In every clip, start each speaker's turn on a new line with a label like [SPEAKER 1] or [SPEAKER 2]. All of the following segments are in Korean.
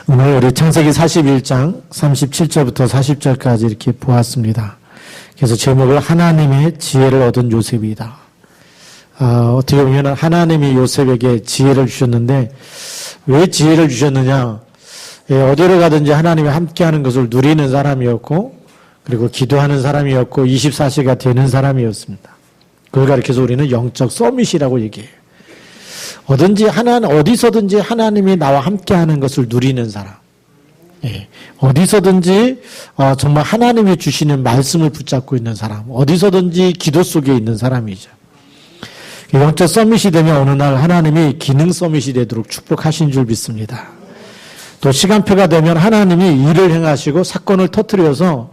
[SPEAKER 1] 오늘 우리 창세기 41장 37절부터 40절까지 이렇게 보았습니다. 그래서 제목을 하나님의 지혜를 얻은 요셉이다. 어떻게 보면 하나님이 요셉에게 지혜를 주셨는데 왜 지혜를 주셨느냐? 어디로 가든지 하나님이 함께하는 것을 누리는 사람이었고 그리고 기도하는 사람이었고 24시가 되는 사람이었습니다. 그걸 가르쳐서 우리는 영적 서밋이라고 얘기해요. 어디서든지 하나님이 나와 함께하는 것을 누리는 사람. 어디서든지 정말 하나님이 주시는 말씀을 붙잡고 있는 사람. 어디서든지 기도 속에 있는 사람이죠. 영적 서밋이 되면 어느 날 하나님이 기능 서밋이 되도록 축복하신 줄 믿습니다. 또 시간표가 되면 하나님이 일을 행하시고 사건을 터뜨려서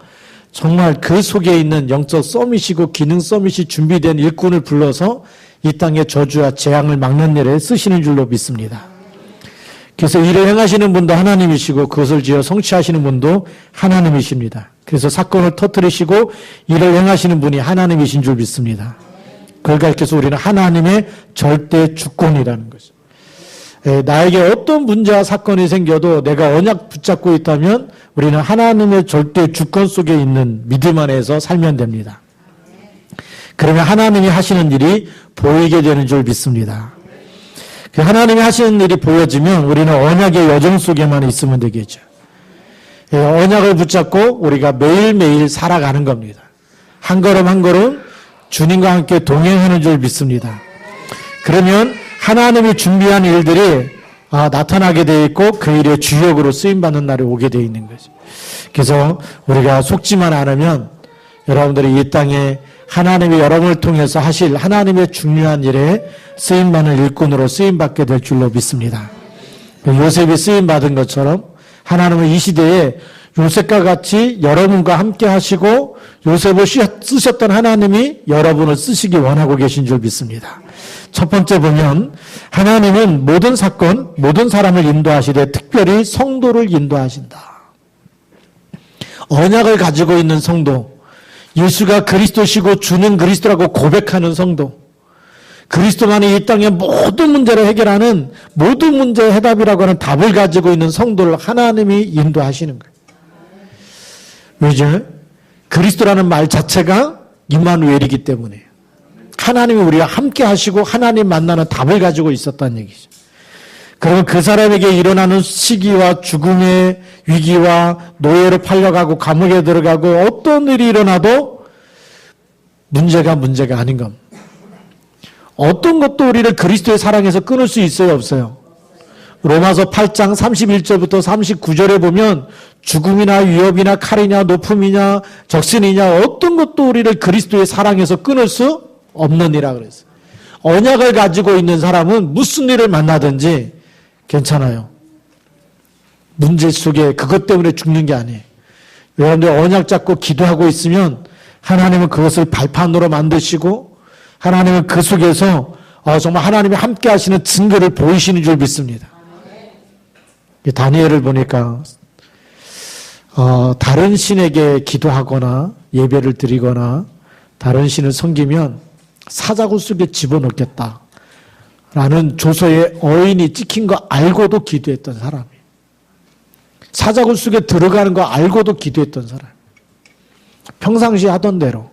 [SPEAKER 1] 정말 그 속에 있는 영적 서밋이고 기능 서밋이 준비된 일꾼을 불러서 이 땅의 저주와 재앙을 막는 일에 쓰시는 줄로 믿습니다. 그래서 일을 행하시는 분도 하나님이시고 그것을 지어 성취하시는 분도 하나님이십니다. 그래서 사건을 터뜨리시고 일을 행하시는 분이 하나님이신 줄 믿습니다. 그걸 가르쳐서 우리는 하나님의 절대 주권이라는 거죠. 나에게 어떤 문제와 사건이 생겨도 내가 언약 붙잡고 있다면 우리는 하나님의 절대 주권 속에 있는 믿음 안에서 살면 됩니다. 그러면 하나님이 하시는 일이 보이게 되는 줄 믿습니다. 하나님이 하시는 일이 보여지면 우리는 언약의 여정 속에만 있으면 되겠죠. 언약을 붙잡고 우리가 매일매일 살아가는 겁니다. 한 걸음 한 걸음 주님과 함께 동행하는 줄 믿습니다. 그러면 하나님이 준비한 일들이 나타나게 되어 있고 그 일의 주역으로 쓰임받는 날이 오게 되어 있는 거죠. 그래서 우리가 속지만 않으면 여러분들이 이 땅에 하나님이 여러분을 통해서 하실 하나님의 중요한 일에 쓰임받는 일꾼으로 쓰임받게 될 줄로 믿습니다. 요셉이 쓰임받은 것처럼 하나님은 이 시대에 요셉과 같이 여러분과 함께 하시고 요셉을 쓰셨던 하나님이 여러분을 쓰시기 원하고 계신 줄 믿습니다. 첫 번째 보면 하나님은 모든 사건, 모든 사람을 인도하시되 특별히 성도를 인도하신다. 언약을 가지고 있는 성도, 예수가 그리스도시고 주는 그리스도라고 고백하는 성도, 그리스도만이 이 땅의 모든 문제를 해결하는 모든 문제의 해답이라고 하는 답을 가지고 있는 성도를 하나님이 인도하시는 거예요. 왜죠? 그리스도라는 말 자체가 임마누엘이기 때문에 하나님이 우리와 함께 하시고 하나님 만나는 답을 가지고 있었다는 얘기죠. 그러면 그 사람에게 일어나는 시기와 죽음의 위기와 노예로 팔려가고 감옥에 들어가고 어떤 일이 일어나도 문제가 아닌 겁니다. 어떤 것도 우리를 그리스도의 사랑에서 끊을 수 있어요, 없어요? 로마서 8장 31절부터 39절에 보면 죽음이나 위협이나 칼이냐 높음이냐 적신이냐 어떤 것도 우리를 그리스도의 사랑에서 끊을 수 없는 이라 그랬어요. 언약을 가지고 있는 사람은 무슨 일을 만나든지 괜찮아요. 문제 속에 그것 때문에 죽는 게 아니에요. 여러분들 언약 잡고 기도하고 있으면 하나님은 그것을 발판으로 만드시고 하나님은 그 속에서 정말 하나님이 함께 하시는 증거를 보이시는 줄 믿습니다. 다니엘을 보니까 다른 신에게 기도하거나 예배를 드리거나 다른 신을 섬기면 사자굴 속에 집어넣겠다 라는 조서에 어인이 찍힌 거 알고도 기도했던 사람이에요. 사자굴 속에 들어가는 거 알고도 기도했던 사람. 평상시 하던 대로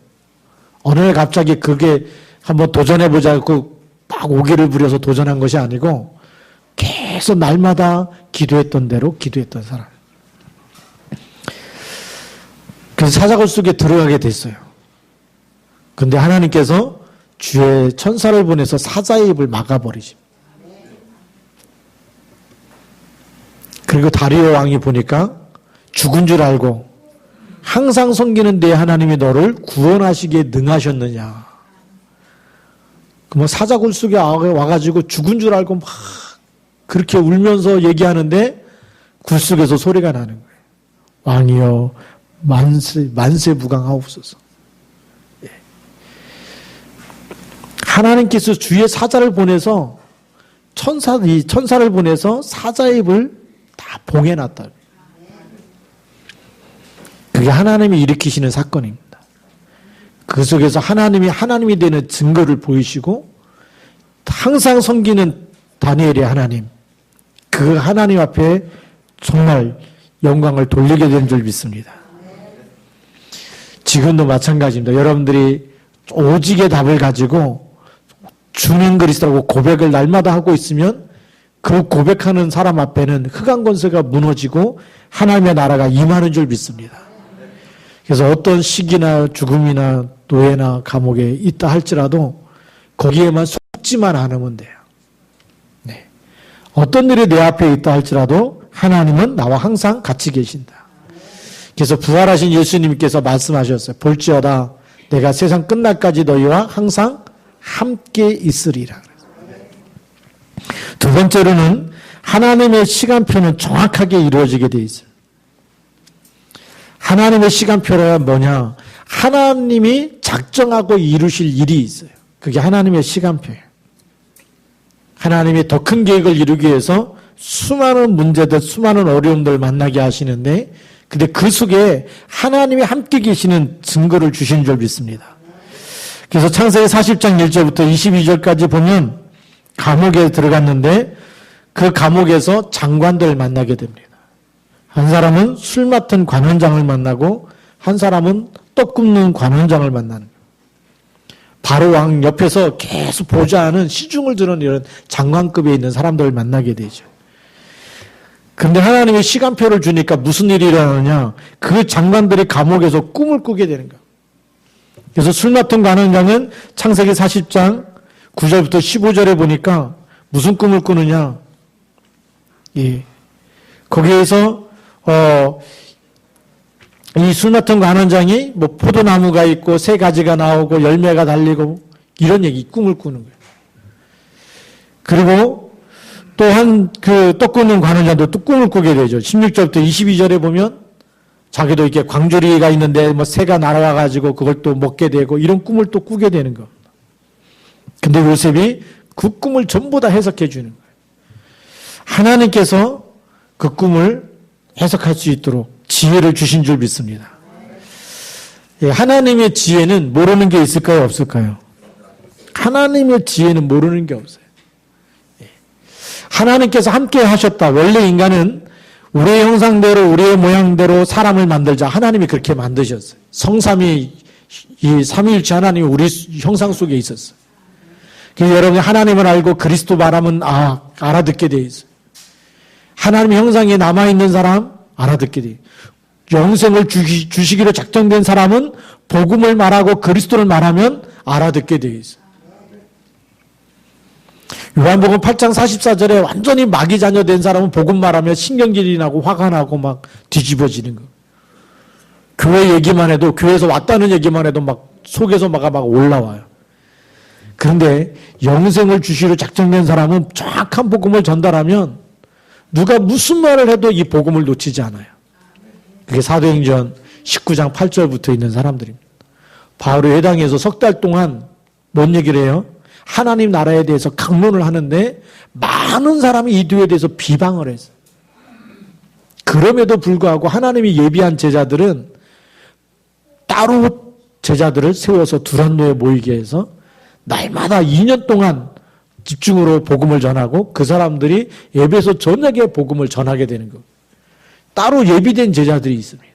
[SPEAKER 1] 어느 날 갑자기 그게 한번 도전해보자고 막 오기를 부려서 도전한 것이 아니고 계속 날마다 기도했던 대로 기도했던 사람. 그래서 사자굴 속에 들어가게 됐어요. 근데 하나님께서 주의 천사를 보내서 사자의 입을 막아버리십니다. 그리고 다리오 왕이 보니까 죽은 줄 알고 항상 섬기는 내 하나님이 너를 구원하시기에 능하셨느냐. 사자굴 속에 와가지고 죽은 줄 알고 막 그렇게 울면서 얘기하는데 굴 속에서 소리가 나는 거예요. 왕이여 만세무강하옵소서. 하나님께서 주의 사자를 보내서 천사를 보내서 사자의 입을 다 봉해놨다. 그게 하나님이 일으키시는 사건입니다. 그 속에서 하나님이 되는 증거를 보이시고 항상 섬기는 다니엘의 하나님, 그 하나님 앞에 정말 영광을 돌리게 되는 줄 믿습니다. 지금도 마찬가지입니다. 여러분들이 오직의 답을 가지고 주는 그리스도라고 고백을 날마다 하고 있으면 그 고백하는 사람 앞에는 흑암 권세가 무너지고 하나님의 나라가 임하는 줄 믿습니다. 그래서 어떤 시기나 죽음이나 노예나 감옥에 있다 할지라도 거기에만 속지만 않으면 돼요. 네. 어떤 일이 내 앞에 있다 할지라도 하나님은 나와 항상 같이 계신다. 그래서 부활하신 예수님께서 말씀하셨어요. 볼지어다 내가 세상 끝날까지 너희와 항상 함께 있으리라. 두 번째로는 하나님의 시간표는 정확하게 이루어지게 되어 있어요. 하나님의 시간표란 뭐냐? 하나님이 작정하고 이루실 일이 있어요. 그게 하나님의 시간표예요. 하나님이 더 큰 계획을 이루기 위해서 수많은 문제들, 수많은 어려움들을 만나게 하시는데 근데 그 속에 하나님이 함께 계시는 증거를 주신 줄 믿습니다. 그래서 창세기 40장 1절부터 22절까지 보면 감옥에 들어갔는데 그 감옥에서 장관들을 만나게 됩니다. 한 사람은 술 맡은 관원장을 만나고 한 사람은 떡 굽는 관원장을 만나는 거예요. 바로 왕 옆에서 계속 보좌하는 시중을 드는 이런 장관급에 있는 사람들을 만나게 되죠. 그런데 하나님이 시간표를 주니까 무슨 일이 일어나느냐? 그 장관들이 감옥에서 꿈을 꾸게 되는 거예요. 그래서 술 맡은 관원장은 창세기 40장 9절부터 15절에 보니까 무슨 꿈을 꾸느냐? 예. 거기에서 이 술 맡은 관원장이 뭐 포도나무가 있고 새 가지가 나오고 열매가 달리고 이런 꿈을 꾸는 거예요. 그리고 또한 그 떡 굽는 관원장도 또 꿈을 꾸게 되죠. 16절부터 22절에 보면 자기도 이렇게 광주리가 있는데 뭐 새가 날아와 가지고 그걸 또 먹게 되고 이런 꿈을 또 꾸게 되는 겁니다. 근데 요셉이 그 꿈을 전부 다 해석해 주는 거예요. 하나님께서 그 꿈을 해석할 수 있도록 지혜를 주신 줄 믿습니다. 하나님의 지혜는 모르는 게 있을까요? 없을까요? 하나님의 지혜는 모르는 게 없어요. 하나님께서 함께 하셨다. 원래 인간은 우리의 형상대로 우리의 모양대로 사람을 만들자. 하나님이 그렇게 만드셨어요. 성삼위 이 삼위일체 하나님이 우리 형상 속에 있었어요. 그래서 여러분이 하나님을 알고 그리스도 말하면 알아듣게 돼 있어요. 하나님의 형상에 남아있는 사람 알아듣게 돼 있어요. 영생을 주시기로 작정된 사람은 복음을 말하고 그리스도를 말하면 알아듣게 돼 있어요. 요한복음 8장 44절에 완전히 마귀 자녀 된 사람은 복음 말하면 신경질이 나고 화가 나고 막 뒤집어지는 거. 교회 얘기만 해도 교회에서 왔다는 얘기만 해도 막 속에서 막 올라와요. 그런데 영생을 주시기로 작정된 사람은 정확한 복음을 전달하면 누가 무슨 말을 해도 이 복음을 놓치지 않아요. 그게 사도행전 19장 8절부터 있는 사람들입니다. 바울이 회당에서 석 달 동안 뭔 얘기를 해요? 하나님 나라에 대해서 강론을 하는데 많은 사람이 이 교회에 대해서 비방을 했어요. 그럼에도 불구하고 하나님이 예비한 제자들은 따로 제자들을 세워서 두란노에 모이게 해서 날마다 2년 동안 집중으로 복음을 전하고 그 사람들이 예배에서 저녁에 복음을 전하게 되는 것. 따로 예비된 제자들이 있습니다.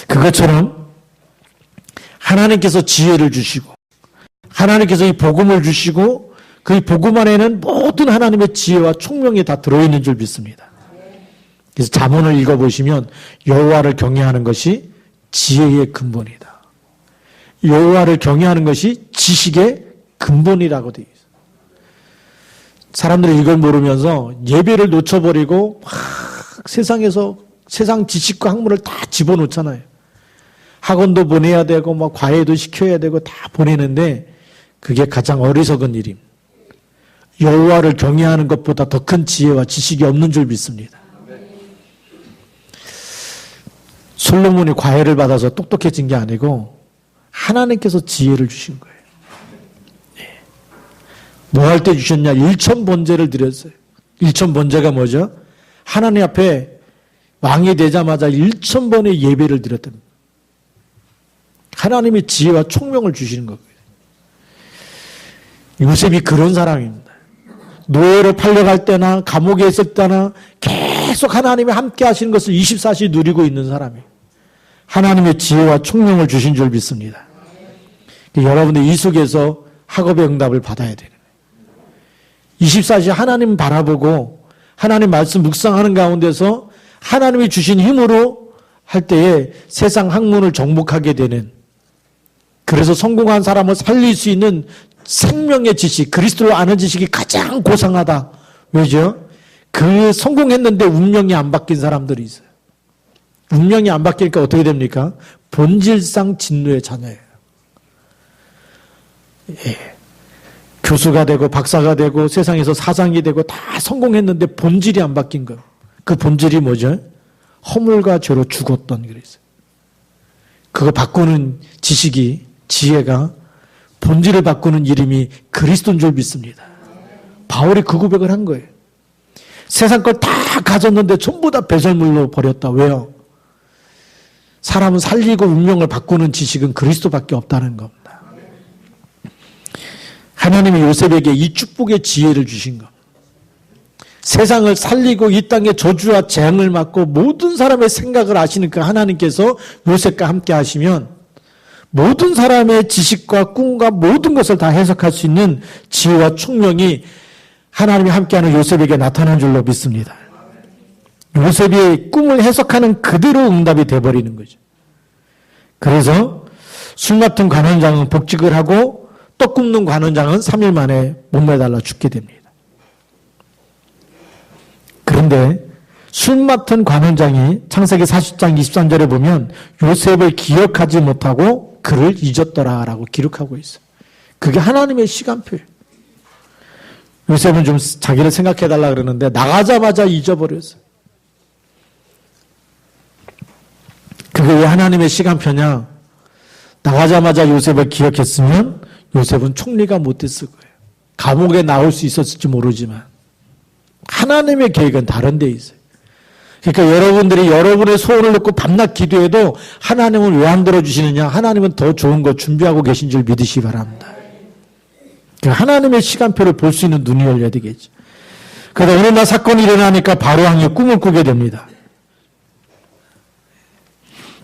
[SPEAKER 1] 그것처럼 하나님께서 지혜를 주시고 하나님께서 이 복음을 주시고 그 복음 안에는 모든 하나님의 지혜와 총명이 다 들어있는 줄 믿습니다. 그래서 잠언을 읽어보시면 여호와를 경외하는 것이 지혜의 근본이다. 여호와를 경외하는 것이 지식의 근본이라고 되어 있어요. 사람들이 이걸 모르면서 예배를 놓쳐버리고 막 세상에서 세상 지식과 학문을 다 집어넣잖아요. 학원도 보내야 되고 막 과외도 시켜야 되고 다 보내는데 그게 가장 어리석은 일입니다. 여호와를 경외하는 것보다 더 큰 지혜와 지식이 없는 줄 믿습니다. 솔로몬이 과외를 받아서 똑똑해진 게 아니고 하나님께서 지혜를 주신 거예요. 뭐 할 때 주셨냐? 일천번제를 드렸어요. 일천번제가 뭐죠? 하나님 앞에 왕이 되자마자 1000번의 예배를 드렸답니다. 하나님의 지혜와 총명을 주시는 거예요. 요셉이 그런 사람입니다. 노예로 팔려갈 때나 감옥에 있을 때나 계속 하나님이 함께 하시는 것을 24시 누리고 있는 사람이에요. 하나님의 지혜와 총명을 주신 줄 믿습니다. 여러분들 이 속에서 학업의 응답을 받아야 되는 거예요. 24시 하나님 바라보고 하나님 말씀 묵상하는 가운데서 하나님이 주신 힘으로 할 때에 세상 학문을 정복하게 되는, 그래서 성공한 사람을 살릴 수 있는 생명의 지식, 그리스도를 아는 지식이 가장 고상하다. 왜죠? 그 성공했는데 운명이 안 바뀐 사람들이 있어요. 운명이 안 바뀌니까 어떻게 됩니까? 본질상 진노의 자녀예요. 예. 교수가 되고 박사가 되고 세상에서 사장이 되고 다 성공했는데 본질이 안 바뀐 거예요. 그 본질이 뭐죠? 허물과 죄로 죽었던 그랬어요. 그거 바꾸는 지식이, 지혜가, 본질을 바꾸는 이름이 그리스도인 줄 믿습니다. 바울이 그 고백을 한 거예요. 세상 걸 다 가졌는데 전부 다 배설물로 버렸다. 왜요? 사람은 살리고 운명을 바꾸는 지식은 그리스도밖에 없다는 겁니다. 하나님이 요셉에게 이 축복의 지혜를 주신 겁니다. 세상을 살리고 이 땅에 저주와 재앙을 막고 모든 사람의 생각을 아시는 그 하나님께서 요셉과 함께 하시면 모든 사람의 지식과 꿈과 모든 것을 다 해석할 수 있는 지혜와 총명이 하나님이 함께하는 요셉에게 나타난 줄로 믿습니다. 요셉이 꿈을 해석하는 그대로 응답이 돼버리는 거죠. 그래서 술 맡은 관원장은 복직을 하고 떡 굽는 관원장은 3일 만에 목매달라 죽게 됩니다. 그런데 술 맡은 관원장이 창세기 40장 23절에 보면 요셉을 기억하지 못하고 그를 잊었더라라고 기록하고 있어요. 그게 하나님의 시간표예요. 요셉은 좀 자기를 생각해달라 그러는데 나가자마자 잊어버렸어요. 그게 왜 하나님의 시간표냐? 나가자마자 요셉을 기억했으면 요셉은 총리가 못 됐을 거예요. 감옥에 나올 수 있었을지 모르지만 하나님의 계획은 다른 데 있어요. 그러니까 여러분들이 여러분의 소원을 놓고 밤낮 기도해도 하나님은 왜 안 들어주시느냐? 하나님은 더 좋은 거 준비하고 계신 줄 믿으시기 바랍니다. 그러니까 하나님의 시간표를 볼 수 있는 눈이 열려야 되겠죠. 그러다 어느 날 사건이 일어나니까 바로 왕이 꿈을 꾸게 됩니다.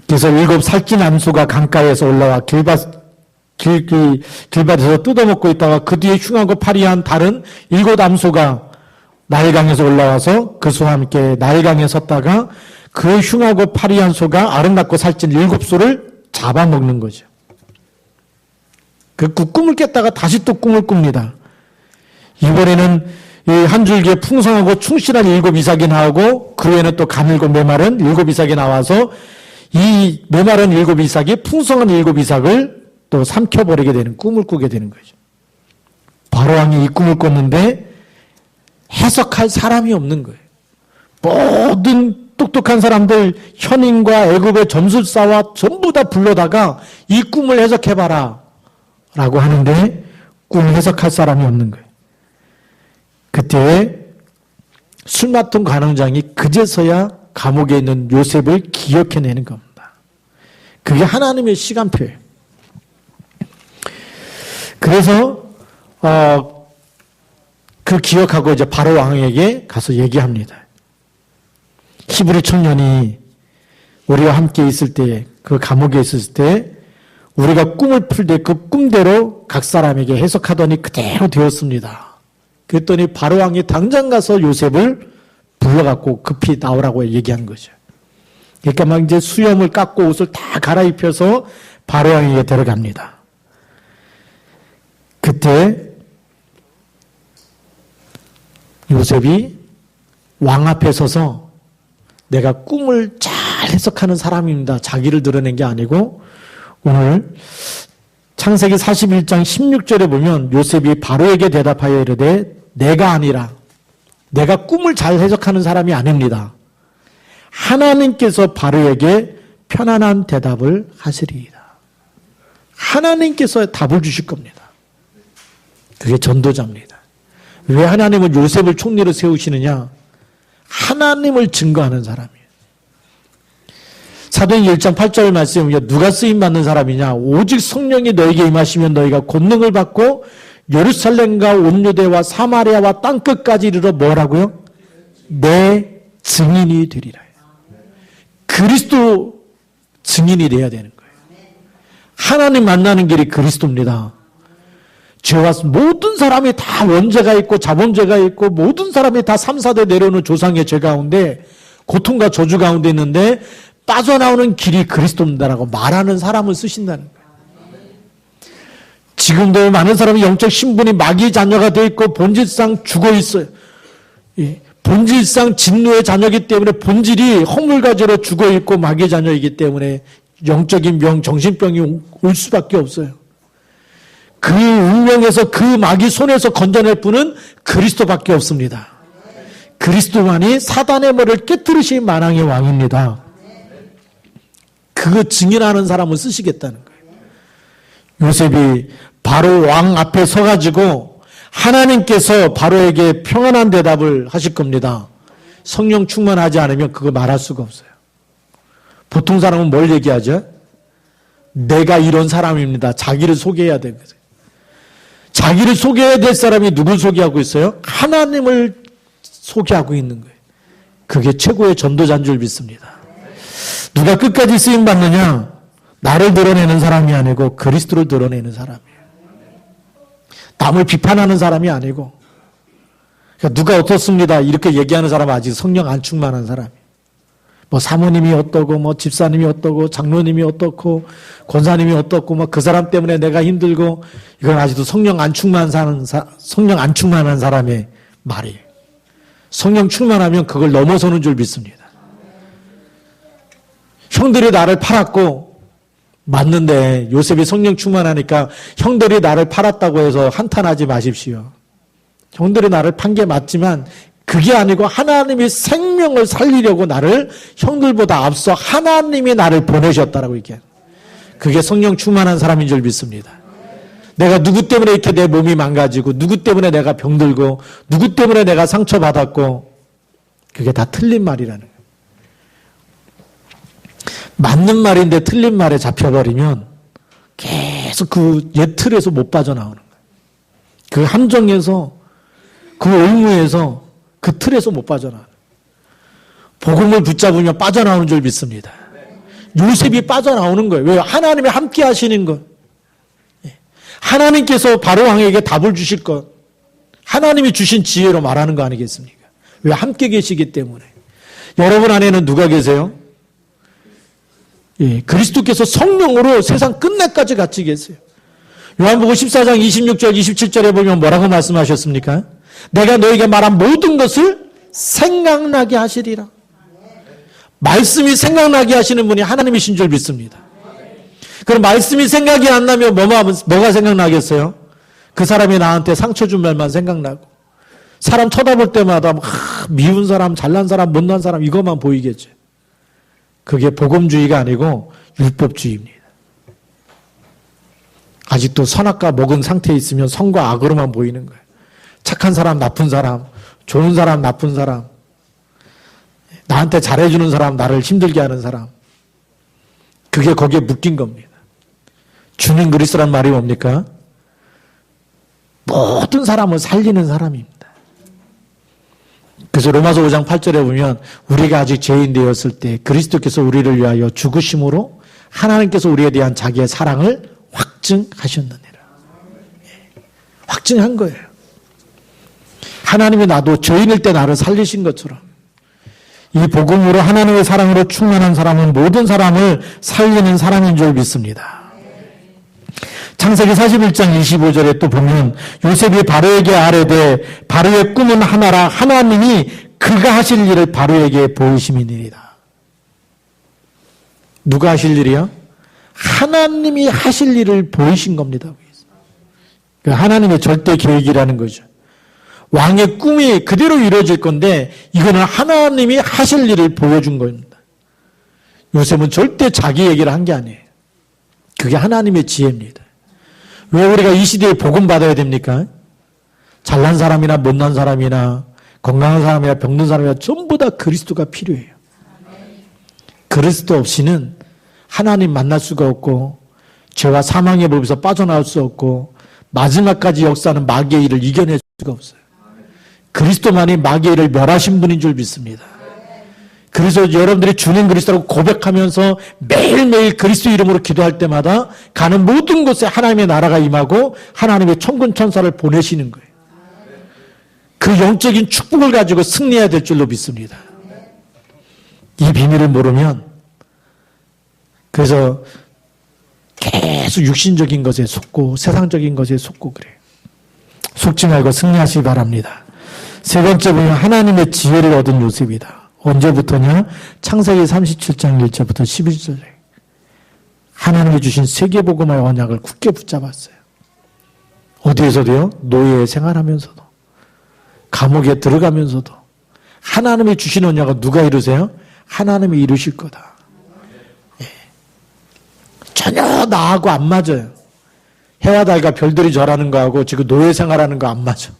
[SPEAKER 1] 그래서 7 살찐 암소가 강가에서 올라와 길밭에서 뜯어먹고 있다가 그 뒤에 흉하고 파리한 다른 7 암소가 나일강에서 올라와서 그 소와 함께 나일강에 섰다가 그 흉하고 파리한 소가 아름답고 살찐 7 소를 잡아먹는 거죠. 그 꿈을 깼다가 다시 또 꿈을 꿉니다. 이번에는 이 한 줄기에 풍성하고 충실한 7 이삭이 나오고 그 후에는 또 가늘고 메마른 7 이삭이 나와서 이 메마른 7 이삭이 풍성한 7 이삭을 또 삼켜버리게 되는 꿈을 꾸게 되는 거죠. 바로왕이 이 꿈을 꿨는데 해석할 사람이 없는 거예요. 모든 똑똑한 사람들 현인과 애굽의 점술사와 전부 다 불러다가 이 꿈을 해석해봐라 라고 하는데 꿈을 해석할 사람이 없는 거예요. 그때 술 맡은 관원장이 그제서야 감옥에 있는 요셉을 기억해내는 겁니다. 그게 하나님의 시간표예요. 그래서 그 기억하고 이제 바로 왕에게 가서 얘기합니다. 히브리 청년이 우리와 함께 있을 때, 그 감옥에 있을 때 우리가 꿈을 풀 때 그 꿈대로 각 사람에게 해석하더니 그대로 되었습니다. 그랬더니 바로 왕이 당장 가서 요셉을 불러갖고 급히 나오라고 얘기한 거죠. 그러니까 막 이제 수염을 깎고 옷을 다 갈아입혀서 바로 왕에게 데려갑니다. 그때 요셉이 왕 앞에 서서 내가 꿈을 잘 해석하는 사람입니다. 자기를 드러낸 게 아니고 오늘 창세기 41장 16절에 보면 요셉이 바로에게 대답하여 이르되 내가 아니라 내가 꿈을 잘 해석하는 사람이 아닙니다. 하나님께서 바로에게 편안한 대답을 하시리이다. 하나님께서 답을 주실 겁니다. 그게 전도자입니다. 왜 하나님은 요셉을 총리로 세우시느냐? 하나님을 증거하는 사람이에요. 사도행전 1장 8절 말씀에 누가 쓰임받는 사람이냐? 오직 성령이 너에게 임하시면 너희가 권능을 받고 예루살렘과 온 유대와 사마리아와 땅끝까지 이르러 뭐라고요? 내 증인이 되리라. 그리스도 증인이 돼야 되는 거예요. 하나님 만나는 길이 그리스도입니다. 죄와 모든 사람이 다 원죄가 있고 자본죄가 있고 모든 사람이 다 3, 4대 내려오는 조상의 죄 가운데 고통과 저주 가운데 있는데 빠져나오는 길이 그리스도입니다라고 말하는 사람을 쓰신다는 거예요. 지금도 많은 사람이 영적 신분이 마귀의 자녀가 되어 있고 본질상 죽어 있어요. 본질상 진노의 자녀이기 때문에 본질이 허물가지로 죽어 있고 마귀의 자녀이기 때문에 영적인 병, 정신병이 올 수밖에 없어요. 그 운명에서 그 마귀 손에서 건져낼 분은 그리스도밖에 없습니다. 그리스도만이 사단의 머리를 깨뜨리신 만왕의 왕입니다. 그거 증인하는 사람을 쓰시겠다는 거예요. 요셉이 바로 왕 앞에 서가지고 하나님께서 바로에게 평안한 대답을 하실 겁니다. 성령 충만하지 않으면 그거 말할 수가 없어요. 보통 사람은 뭘 얘기하죠? 내가 이런 사람입니다. 자기를 소개해야 되거든요. 자기를 소개해야 될 사람이 누굴 소개하고 있어요? 하나님을 소개하고 있는 거예요. 그게 최고의 전도자인 줄 믿습니다. 누가 끝까지 쓰임받느냐? 나를 드러내는 사람이 아니고 그리스도를 드러내는 사람이에요. 남을 비판하는 사람이 아니고 그러니까 누가 어떻습니다 이렇게 얘기하는 사람은 아직 성령 안 충만한 사람이에요. 뭐 사모님이 어떠고 뭐 집사님이 어떠고 장로님이 어떻고 권사님이 어떻고 뭐 그 사람 때문에 내가 힘들고 이건 아직도 성령 안 충만한 사람의 말이에요. 성령 충만하면 그걸 넘어서는 줄 믿습니다. 형들이 나를 팔았고 맞는데 요셉이 성령 충만하니까 형들이 나를 팔았다고 해서 한탄하지 마십시오. 형들이 나를 판 게 맞지만 그게 아니고 하나님이 생명을 살리려고 나를 형들보다 앞서 하나님이 나를 보내셨다라고 얘기해요. 그게 성령 충만한 사람인 줄 믿습니다. 내가 누구 때문에 이렇게 내 몸이 망가지고 누구 때문에 내가 병들고 누구 때문에 내가 상처받았고 그게 다 틀린 말이라는 거예요. 맞는 말인데 틀린 말에 잡혀버리면 계속 그 옛 틀에서 못 빠져나오는 거예요. 그 함정에서 그 올무에서 그 틀에서 못 빠져나와요. 복음을 붙잡으면 빠져나오는 줄 믿습니다. 요셉이 빠져나오는 거예요. 왜요? 하나님이 함께 하시는 것. 하나님께서 바로 왕에게 답을 주실 것. 하나님이 주신 지혜로 말하는 거 아니겠습니까? 왜? 함께 계시기 때문에. 여러분 안에는 누가 계세요? 예, 그리스도께서 성령으로 세상 끝내까지 같이 계세요. 요한복음 14장 26절 27절에 보면 뭐라고 말씀하셨습니까? 내가 너에게 말한 모든 것을 생각나게 하시리라. 말씀이 생각나게 하시는 분이 하나님이신 줄 믿습니다. 그럼 말씀이 생각이 안 나면 뭐가 생각나겠어요? 그 사람이 나한테 상처 준 말만 생각나고 사람 쳐다볼 때마다 미운 사람, 잘난 사람, 못난 사람 이것만 보이겠죠. 그게 복음주의가 아니고 율법주의입니다. 아직도 선악과 먹은 상태에 있으면 선과 악으로만 보이는 거예요. 착한 사람, 나쁜 사람, 좋은 사람, 나쁜 사람, 나한테 잘해주는 사람, 나를 힘들게 하는 사람. 그게 거기에 묶인 겁니다. 주는 그리스도란 말이 뭡니까? 모든 사람을 살리는 사람입니다. 그래서 로마서 5장 8절에 보면 우리가 아직 죄인 되었을 때 그리스도께서 우리를 위하여 죽으심으로 하나님께서 우리에 대한 자기의 사랑을 확증하셨느니라. 확증한 거예요. 하나님이 나도 죄인일 때 나를 살리신 것처럼 이 복음으로 하나님의 사랑으로 충만한 사람은 모든 사람을 살리는 사람인 줄 믿습니다. 창세기 41장 25절에 또 보면 요셉이 바로에게 아뢰되 바로의 꿈은 하나라 하나님이 그가 하실 일을 바로에게 보이심이니라. 누가 하실 일이요? 하나님이 하실 일을 보이신 겁니다. 하나님의 절대 계획이라는 거죠. 왕의 꿈이 그대로 이루어질 건데 이거는 하나님이 하실 일을 보여준 겁니다. 요셉은 절대 자기 얘기를 한 게 아니에요. 그게 하나님의 지혜입니다. 왜 우리가 이 시대에 복음 받아야 됩니까? 잘난 사람이나 못난 사람이나 건강한 사람이나 병든 사람이나 전부 다 그리스도가 필요해요. 그리스도 없이는 하나님 만날 수가 없고 죄와 사망의 법에서 빠져나올 수 없고 마지막까지 역사하는 마귀의 일을 이겨낼 수가 없어요. 그리스도만이 마귀의 일을 멸하신 분인 줄 믿습니다. 그래서 여러분들이 주님 그리스도라고 고백하면서 매일매일 그리스도 이름으로 기도할 때마다 가는 모든 곳에 하나님의 나라가 임하고 하나님의 천군 천사를 보내시는 거예요. 그 영적인 축복을 가지고 승리해야 될 줄로 믿습니다. 이 비밀을 모르면 그래서 계속 육신적인 것에 속고 세상적인 것에 속고 그래요. 속지 말고 승리하시기 바랍니다. 세 번째 보면 하나님의 지혜를 얻은 요셉이다. 언제부터냐? 창세기 37장 1절부터 11절에 하나님이 주신 세계복음화의 언약을 굳게 붙잡았어요. 어디에서도요? 노예에 생활하면서도 감옥에 들어가면서도 하나님이 주신 언약을 누가 이루세요? 하나님이 이루실 거다. 예. 전혀 나하고 안 맞아요. 해와 달과 별들이 절하는 거하고 지금 노예 생활하는 거 안 맞아.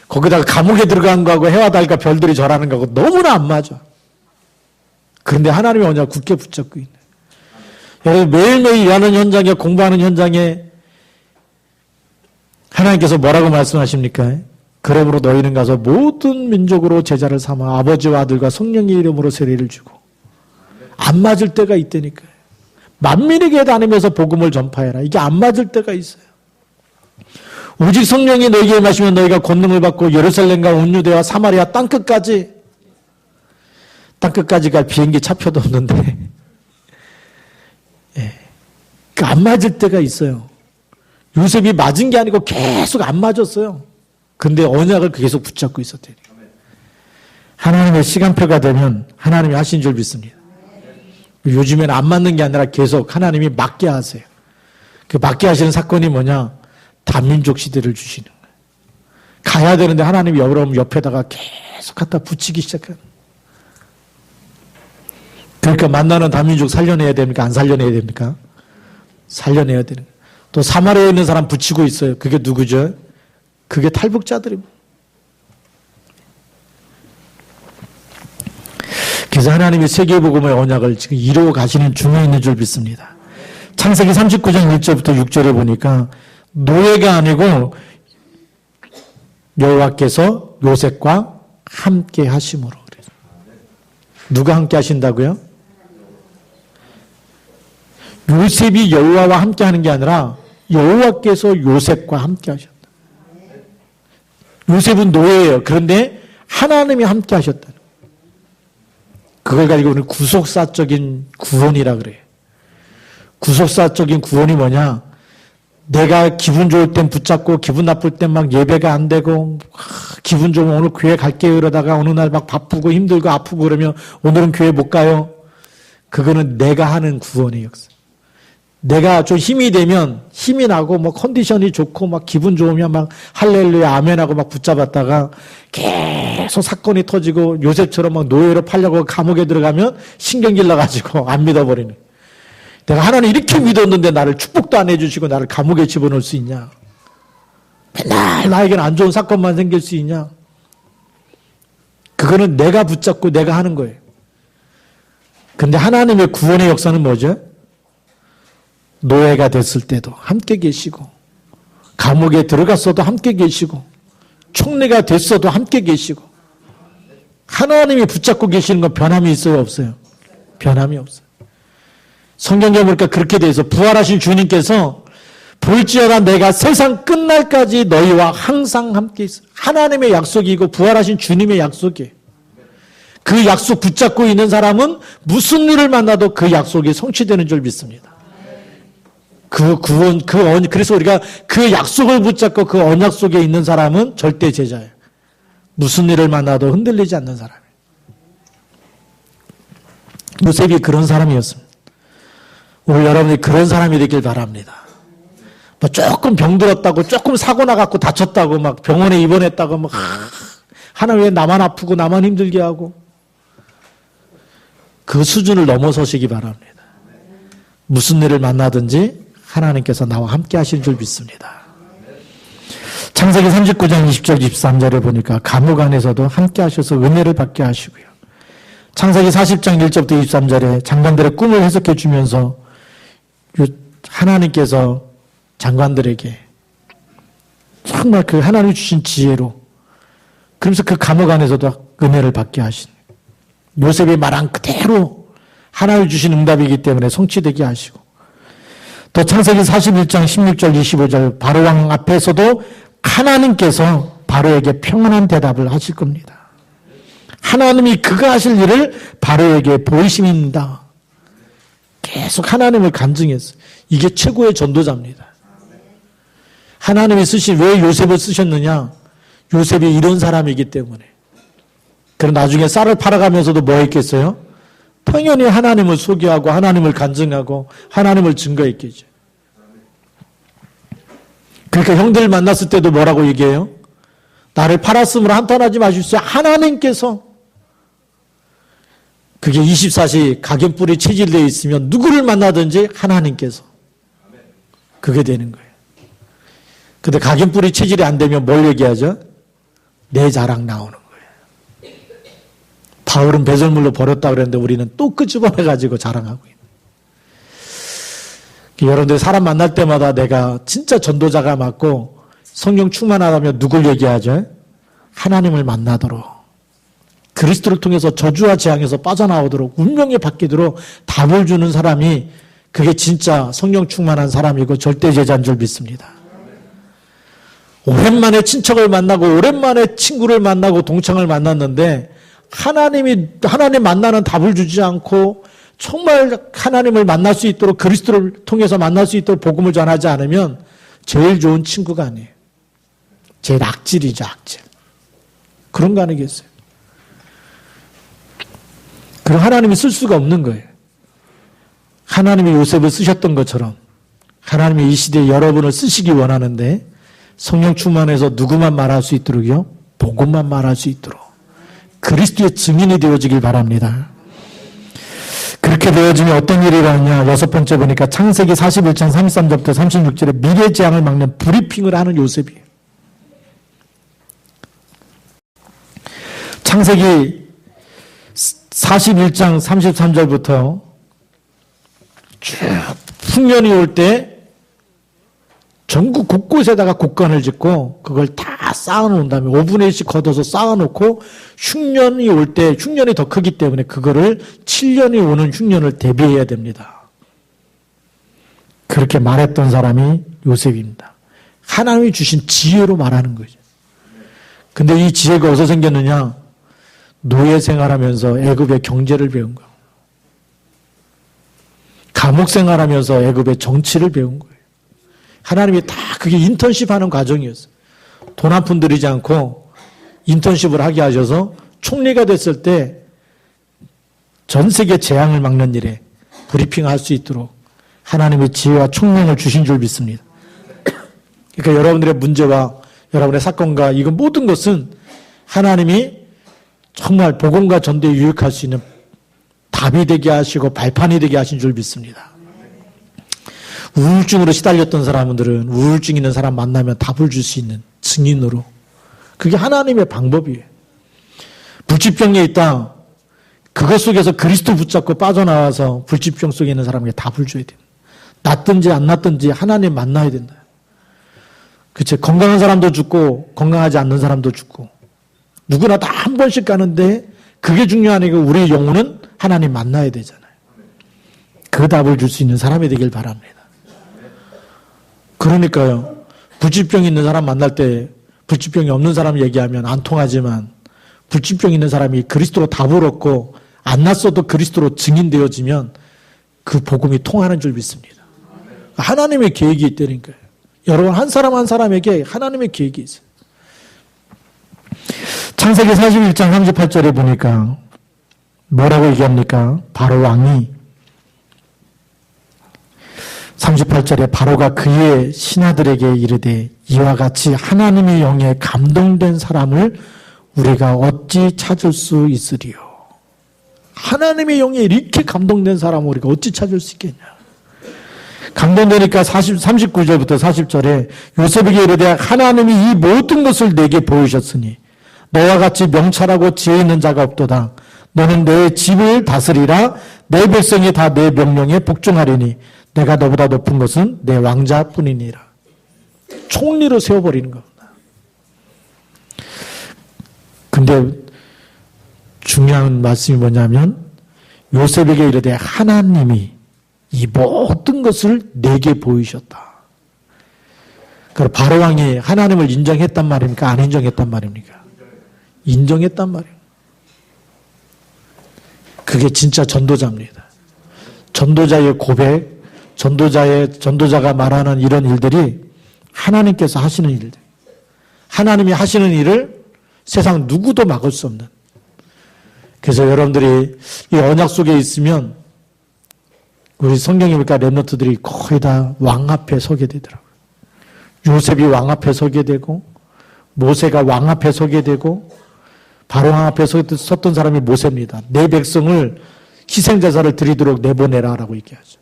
[SPEAKER 1] 거기다가 감옥에 들어간 거하고 해와 달과 별들이 절하는 거하고 너무나 안 맞아. 그런데 하나님의 언약을 굳게 붙잡고 있네. 여러분 매일매일 일하는 현장에 공부하는 현장에 하나님께서 뭐라고 말씀하십니까? 그러므로 너희는 가서 모든 민족으로 제자를 삼아 아버지와 아들과 성령의 이름으로 세례를 주고 안 맞을 때가 있다니까요. 만민에게 다니면서 복음을 전파해라. 이게 안 맞을 때가 있어요. 오직 성령이 너희에게 임하시면 너희가 권능을 받고 예루살렘과 온 유대와 사마리아 땅끝까지 갈 비행기 차표도 없는데 예. 안 맞을 때가 있어요. 요셉이 맞은 게 아니고 계속 안 맞았어요. 근데 언약을 계속 붙잡고 있었대요. 하나님의 시간표가 되면 하나님이 하신 줄 믿습니다. 요즘에는 안 맞는 게 아니라 계속 하나님이 맞게 하세요. 그 맞게 하시는 사건이 뭐냐? 다민족 시대를 주시는 거예요. 가야 되는데 하나님이 여러분 옆에다가 계속 갖다 붙이기 시작하는 거예요. 그러니까 만나는 다민족 살려내야 됩니까? 안 살려내야 됩니까? 살려내야 되는 거예요. 또 사마리아에 있는 사람 붙이고 있어요. 그게 누구죠? 그게 탈북자들입니다. 그래서 하나님이 세계복음의 언약을 지금 이루어 가시는 중에 있는 줄 믿습니다. 창세기 39장 1절부터 6절에 보니까 노예가 아니고 여호와께서 요셉과 함께 하심으로 그래서 누가 함께 하신다고요? 요셉이 여호와와 함께 하는 게 아니라 여호와께서 요셉과 함께 하셨다. 요셉은 노예예요. 그런데 하나님이 함께 하셨다. 그걸 가지고 우리는 구속사적인 구원이라 그래요. 구속사적인 구원이 뭐냐? 내가 기분 좋을 땐 붙잡고 기분 나쁠 땐 막 예배가 안 되고 기분 좋으면 오늘 교회 갈게요 이러다가 어느 날 막 바쁘고 힘들고 아프고 그러면 오늘은 교회 못 가요. 그거는 내가 하는 구원의 역사. 내가 좀 힘이 되면 힘이 나고 뭐 컨디션이 좋고 막 기분 좋으면 막 할렐루야 아멘하고 막 붙잡았다가 계속 사건이 터지고 요셉처럼 막 노예로 팔려고 감옥에 들어가면 신경질 나가지고 안 믿어버리는. 내가 하나님 이렇게 믿었는데 나를 축복도 안 해주시고 나를 감옥에 집어넣을 수 있냐? 맨날 나에게는 안 좋은 사건만 생길 수 있냐? 그거는 내가 붙잡고 내가 하는 거예요. 근데 하나님의 구원의 역사는 뭐죠? 노예가 됐을 때도 함께 계시고 감옥에 들어갔어도 함께 계시고 총리가 됐어도 함께 계시고 하나님이 붙잡고 계시는 건 변함이 있어요? 없어요? 변함이 없어요. 성경에 보니까 그렇게 돼 있어. 부활하신 주님께서 볼지어다 내가 세상 끝날까지 너희와 항상 함께 있어. 하나님의 약속이고 부활하신 주님의 약속이에요. 그 약속 붙잡고 있는 사람은 무슨 일을 만나도 그 약속이 성취되는 줄 믿습니다. 그래서 우리가 그 약속을 붙잡고 그 언약 속에 있는 사람은 절대 제자예요. 무슨 일을 만나도 흔들리지 않는 사람이에요. 요셉이 그런 사람이었습니다. 오늘 여러분이 그런 사람이 되길 바랍니다. 뭐 조금 병들었다고, 조금 사고 나갖고 다쳤다고, 막 병원에 입원했다고, 막 하나 왜 나만 아프고 나만 힘들게 하고 그 수준을 넘어서시기 바랍니다. 무슨 일을 만나든지 하나님께서 나와 함께 하실 줄 믿습니다. 창세기 39장 20절 23절에 보니까 감옥 안에서도 함께 하셔서 은혜를 받게 하시고요. 창세기 40장 1절부터 23절에 장관들의 꿈을 해석해 주면서 하나님께서 장관들에게 정말 그 하나님이 주신 지혜로 그러면서 그 감옥 안에서도 은혜를 받게 하신 요셉이 말한 그대로 하나님이 주신 응답이기 때문에 성취되게 하시고 또 창세기 41장 16절 25절 바로왕 앞에서도 하나님께서 바로에게 평안한 대답을 하실 겁니다. 하나님이 그가 하실 일을 바로에게 보이심입니다. 계속 하나님을 간증했어요. 이게 최고의 전도자입니다. 하나님이 왜 요셉을 쓰셨느냐? 요셉이 이런 사람이기 때문에. 그럼 나중에 쌀을 팔아가면서도 뭐 했겠어요? 당연히 하나님을 소개하고 하나님을 간증하고 하나님을 증거했겠죠. 그러니까 형들 만났을 때도 뭐라고 얘기해요? 나를 팔았으므로 한탄하지 마십시오. 하나님께서 그게 24시 각인뿔이 체질되어 있으면 누구를 만나든지 하나님께서 그게 되는 거예요. 근데 각인뿔이 체질이 안 되면 뭘 얘기하죠? 내 자랑 나오는 거예요. 바울은 배설물로 버렸다 그랬는데 우리는 또 끄집어내가지고 자랑하고 있는 거예요. 여러분들 사람 만날 때마다 내가 진짜 전도자가 맞고 성령 충만하다면 누굴 얘기하죠? 하나님을 만나도록 그리스도를 통해서 저주와 재앙에서 빠져나오도록 운명에 바뀌도록 답을 주는 사람이 그게 진짜 성령 충만한 사람이고 절대 제자인 줄 믿습니다. 오랜만에 친척을 만나고 오랜만에 친구를 만나고 동창을 만났는데 하나님 만나는 답을 주지 않고 정말 하나님을 만날 수 있도록 그리스도를 통해서 만날 수 있도록 복음을 전하지 않으면 제일 좋은 친구가 아니에요. 제일 악질이죠, 악질. 그런 거 아니겠어요? 그럼 하나님이 쓸 수가 없는 거예요. 하나님이 요셉을 쓰셨던 것처럼 하나님이 이 시대에 여러분을 쓰시기 원하는데 성령 충만해서 누구만 말할 수 있도록요? 복음만 말할 수 있도록 그리스도의 증인이 되어지길 바랍니다. 그렇게 되어지면 어떤 일이 일어나냐? 6번째 보니까 창세기 41장 33절부터 36절에 미래 재앙을 막는 브리핑을 하는 요셉이에요. 창세기 41장 33절부터 쭉 풍년이 올 때 전국 곳곳에다가 곡간을 짓고 그걸 다 쌓아놓은 다음에 5분의 1씩 걷어서 쌓아놓고 흉년이 올 때 흉년이 더 크기 때문에 그거를 7년이 오는 흉년을 대비해야 됩니다. 그렇게 말했던 사람이 요셉입니다. 하나님이 주신 지혜로 말하는 거죠. 근데 이 지혜가 어디서 생겼느냐? 노예 생활하면서 애굽의 경제를 배운 거예요. 감옥 생활하면서 애굽의 정치를 배운 거예요. 하나님이 다 그게 인턴십 하는 과정이었어요. 돈 한 푼 들이지 않고 인턴십을 하게 하셔서 총리가 됐을 때 전 세계 재앙을 막는 일에 브리핑할 수 있도록 하나님의 지혜와 총명을 주신 줄 믿습니다. 그러니까 여러분들의 문제와 여러분의 사건과 이건 모든 것은 하나님이 정말 복음과 전도에 유익할 수 있는 답이 되게 하시고 발판이 되게 하신 줄 믿습니다. 우울증으로 시달렸던 사람들은 우울증 있는 사람 만나면 답을 줄 수 있는 증인으로 그게 하나님의 방법이에요. 불치병에 있다. 그것 속에서 그리스도 붙잡고 빠져나와서 불치병 속에 있는 사람에게 답을 줘야 돼요. 낫든지 안 낫든지 하나님 만나야 된다. 그치? 건강한 사람도 죽고 건강하지 않는 사람도 죽고 누구나 다 한 번씩 가는데 그게 중요한 게 우리의 영혼은 하나님 만나야 되잖아요. 그 답을 줄 수 있는 사람이 되길 바랍니다. 그러니까요. 불치병 있는 사람 만날 때 불치병이 없는 사람 얘기하면 안 통하지만 불치병 있는 사람이 그리스도로 답을 얻고 안 났어도 그리스도로 증인되어지면 그 복음이 통하는 줄 믿습니다. 하나님의 계획이 있다니까요. 여러분 한 사람 한 사람에게 하나님의 계획이 있어요. 창세기 41장 38절에 보니까 뭐라고 얘기합니까? 바로 왕이 38절에 바로가 그의 신하들에게 이르되 이와 같이 하나님의 영에 감동된 사람을 우리가 어찌 찾을 수 있으리요. 하나님의 영에 이렇게 감동된 사람을 우리가 어찌 찾을 수 있겠냐. 감동되니까 39절부터 40절에 요셉에게 이르되 하나님이 이 모든 것을 내게 보이셨으니 너와 같이 명철하고 지혜 있는 자가 없도다. 너는 내 집을 다스리라. 내 백성이 다 내 명령에 복종하리니 내가 너보다 높은 것은 내 왕자뿐이니라. 총리로 세워버리는 겁니다. 근데 중요한 말씀이 뭐냐면 요셉에게 이르되 하나님이 이 모든 것을 내게 보이셨다. 그럼 바로 왕이 하나님을 인정했단 말입니까? 안 인정했단 말입니까? 인정했단 말이에요. 그게 진짜 전도자입니다. 전도자의 고백, 전도자가 말하는 이런 일들이 하나님께서 하시는 일들. 하나님이 하시는 일을 세상 누구도 막을 수 없는. 그래서 여러분들이 이 언약 속에 있으면 우리 성경에 보니까 렘넌트들이 거의 다 왕 앞에 서게 되더라고요. 요셉이 왕 앞에 서게 되고 모세가 왕 앞에 서게 되고 바로 왕 앞에 섰던 사람이 모세입니다. 내 백성을 희생제사를 드리도록 내보내라라고 얘기하죠.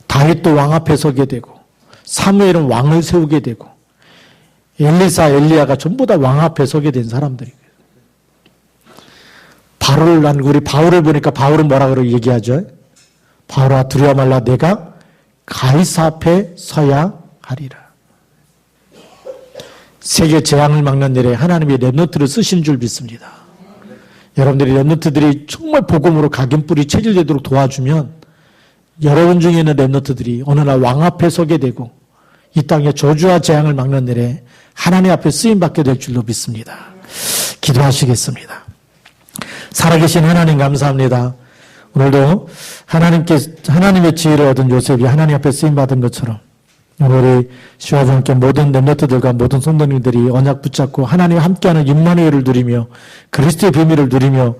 [SPEAKER 1] 다윗도 왕 앞에 서게 되고 사무엘은 왕을 세우게 되고 엘리사, 엘리야가 전부 다 왕 앞에 서게 된 사람들이에요. 우리 바울을 보니까 바울은 뭐라고 얘기하죠? 바울아 두려워 말라 내가 가이사 앞에 서야 하리라. 세계 재앙을 막는 일에 하나님이 렘넌트를 쓰시는 줄 믿습니다. 여러분들이 렘넌트들이 정말 복음으로 각인뿌리 체질되도록 도와주면 여러분 중에 있는 렘넌트들이 어느 날 왕 앞에 서게 되고 이 땅에 저주와 재앙을 막는 일에 하나님 앞에 쓰임받게 될 줄로 믿습니다. 기도하시겠습니다. 살아계신 하나님 감사합니다. 오늘도 하나님의 지혜를 얻은 요셉이 하나님 앞에 쓰임받은 것처럼 우리 시와와 함께 모든 렘넌트들과 모든 성도님들이 언약 붙잡고 하나님과 함께하는 임마누엘을 누리며 그리스도의 비밀을 누리며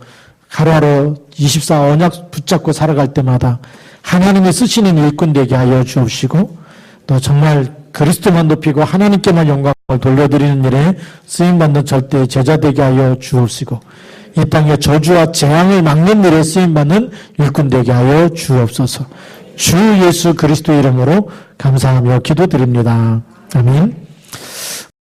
[SPEAKER 1] 하루하루 24 언약 붙잡고 살아갈 때마다 하나님이 쓰시는 일꾼 되게 하여 주옵시고 또 정말 그리스도만 높이고 하나님께만 영광을 돌려드리는 일에 쓰임받는 절대의 제자 되게 하여 주옵시고 이 땅에 저주와 재앙을 막는 일에 쓰임받는 일꾼 되게 하여 주옵소서. 주 예수 그리스도의 이름으로 감사하며 기도드립니다. 아멘.